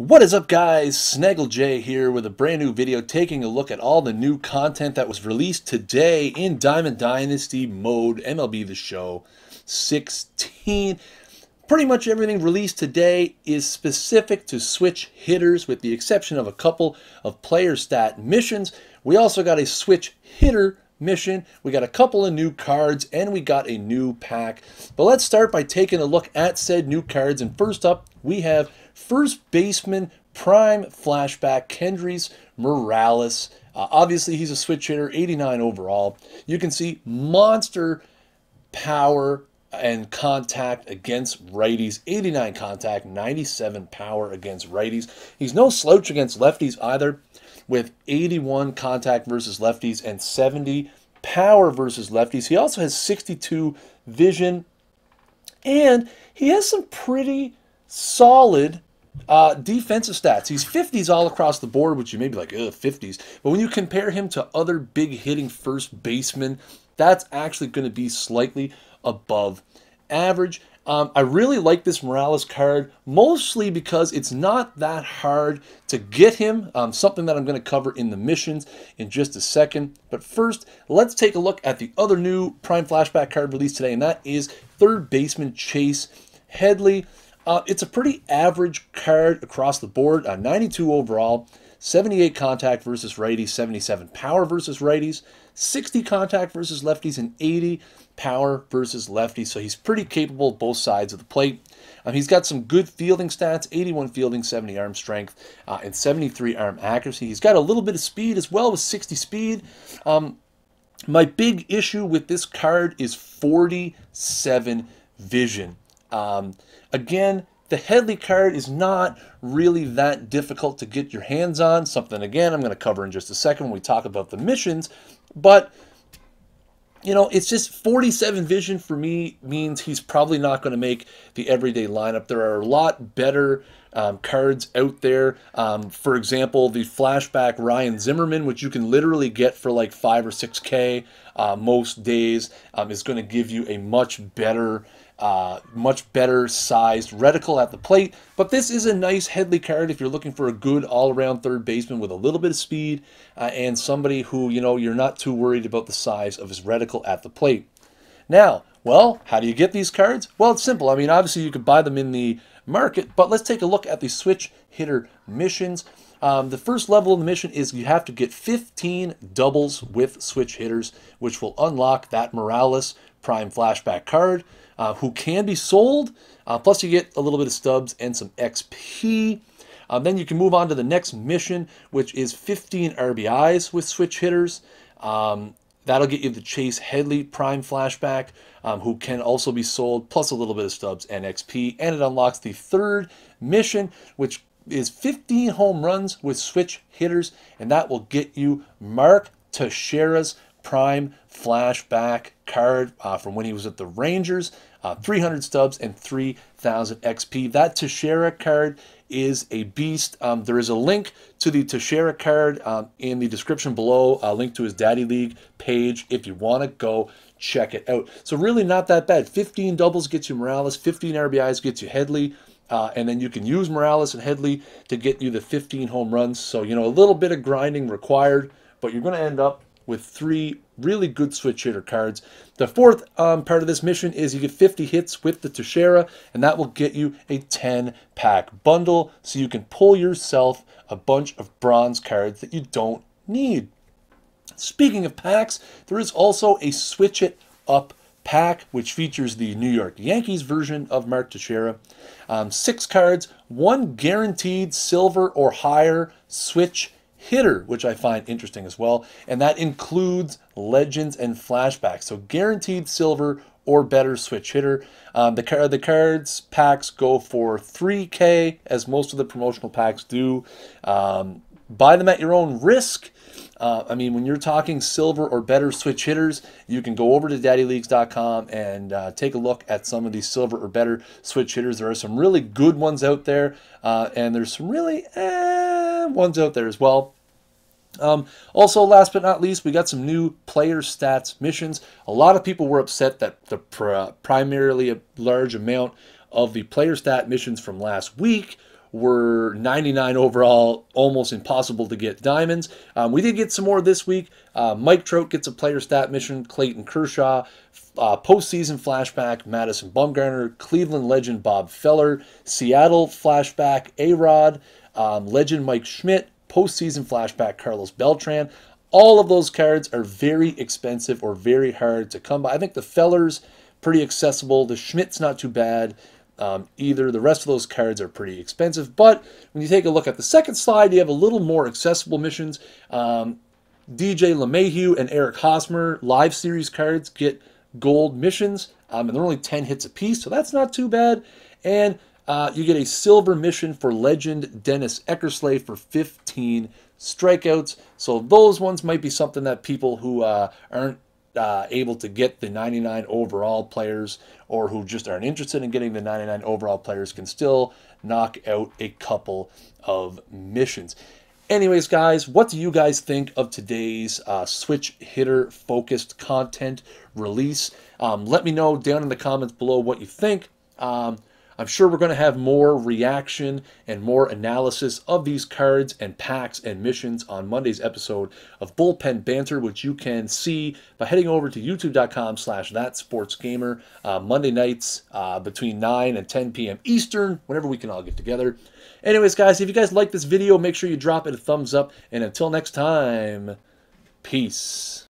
What is up, guys? Snaggle J here with a brand new video taking a look at all the new content that was released today in Diamond Dynasty mode, MLB The Show 16. Pretty much everything released today is specific to switch hitters with the exception of a couple of player stat missions. We also got a switch hitter mission, we got a couple of new cards, and we got a new pack. But let's start by taking a look at said new cards. And first up, we have first baseman prime flashback Kendrys Morales. Obviously, he's a switch hitter, 89 overall. You can see monster power and contact against righties, 89 contact, 97 power against righties. He's no slouch against lefties either, with 81 contact versus lefties and 70 power versus lefties. He also has 62 vision, and he has some pretty solid defensive stats. He's 50s all across the board, which you may be like, ugh, 50s. But when you compare him to other big hitting first basemen, that's actually going to be slightly above average. I really like this Morales card, mostly because it's not that hard to get him, something that I'm going to cover in the missions in just a second. But first, let's take a look at the other new Prime Flashback card released today, and that is third baseman Chase Headley. It's a pretty average card across the board, 92 overall, 78 contact versus righties, 77 power versus righties, 60 contact versus lefties, and 80 power versus lefties. So he's pretty capable both sides of the plate. He's got some good fielding stats, 81 fielding, 70 arm strength, and 73 arm accuracy. He's got a little bit of speed as well with 60 speed. My big issue with this card is 47 vision. Again, the Headley card is not really that difficult to get your hands on. Something, again, I'm going to cover in just a second when we talk about the missions. But, you know, it's just 47 vision for me means he's probably not going to make the everyday lineup. There are a lot better cards out there. For example, the flashback Ryan Zimmerman, which you can literally get for like 5 or 6K most days, is going to give you a much better sized reticle at the plate. But this is a nice Headley card if you're looking for a good all-around third baseman with a little bit of speed and somebody who, you know, you're not too worried about the size of his reticle at the plate. Now, well, how do you get these cards? Well, it's simple. I mean, obviously you could buy them in the market, but let's take a look at the switch hitter missions. The first level of the mission is you have to get 15 doubles with switch hitters, which will unlock that Morales Prime Flashback card, who can be sold. Plus you get a little bit of stubs and some XP. Then you can move on to the next mission, which is 15 RBIs with switch hitters. That'll get you the Chase Headley Prime Flashback, who can also be sold, plus a little bit of stubs and XP. And it unlocks the third mission, which is 15 home runs with switch hitters, and that will get you Mark Teixeira's Prime Flashback card from when he was at the Rangers. 300 stubs and 3,000 XP. That Teixeira card is a beast. There is a link to the Teixeira card in the description below, a link to his Daddy League page if you want to go check it out. So really not that bad. 15 doubles gets you Morales, 15 RBIs gets you Headley, and then you can use Morales and Headley to get you the 15 home runs. So, you know, a little bit of grinding required, but you're going to end up with 3 really good switch hitter cards. The fourth part of this mission is you get 50 hits with the Teixeira, and that will get you a 10-pack bundle, so you can pull yourself a bunch of bronze cards that you don't need. Speaking of packs, there is also a Switch It Up pack, which features the New York Yankees version of Mark Teixeira. 6 cards, 1 guaranteed silver or higher switch hitter, which I find interesting as well, and that includes legends and flashbacks. So guaranteed silver or better switch hitter. The cards packs go for 3K, as most of the promotional packs do. Buy them at your own risk. I mean, when you're talking silver or better switch hitters, you can go over to daddyleagues.com and take a look at some of these silver or better switch hitters. There are some really good ones out there, and there's some really ones out there as well. Also, last but not least, we got some new player stats missions. A lot of people were upset that the primarily a large amount of the player stat missions from last week were 99 overall, almost impossible to get diamonds. We did get some more this week. Mike Trout gets a player stat mission, Clayton Kershaw, postseason flashback, Madison Bumgarner, Cleveland legend Bob Feller, Seattle flashback, A-Rod, legend Mike Schmidt, postseason flashback, Carlos Beltran. All of those cards are very expensive or very hard to come by. I think the Feller's pretty accessible. The Schmidt's not too bad either. The rest of those cards are pretty expensive. But when you take a look at the second slide, you have a little more accessible missions. DJ LeMahieu and Eric Hosmer live series cards get gold missions, and they're only 10 hits apiece, so that's not too bad. And you get a silver mission for legend Dennis Eckersley for 15 strikeouts. So those ones might be something that people who aren't able to get the 99 overall players, or who just aren't interested in getting the 99 overall players, can still knock out a couple of missions. Anyways, guys, what do you guys think of today's switch hitter focused content release? Let me know down in the comments below what you think. I'm sure we're going to have more reaction and more analysis of these cards and packs and missions on Monday's episode of Bullpen Banter, which you can see by heading over to youtube.com/thatsportsgamer Monday nights between 9 and 10 p.m. Eastern, whenever we can all get together. Anyways, guys, if you guys like this video, make sure you drop it a thumbs up. And until next time, peace.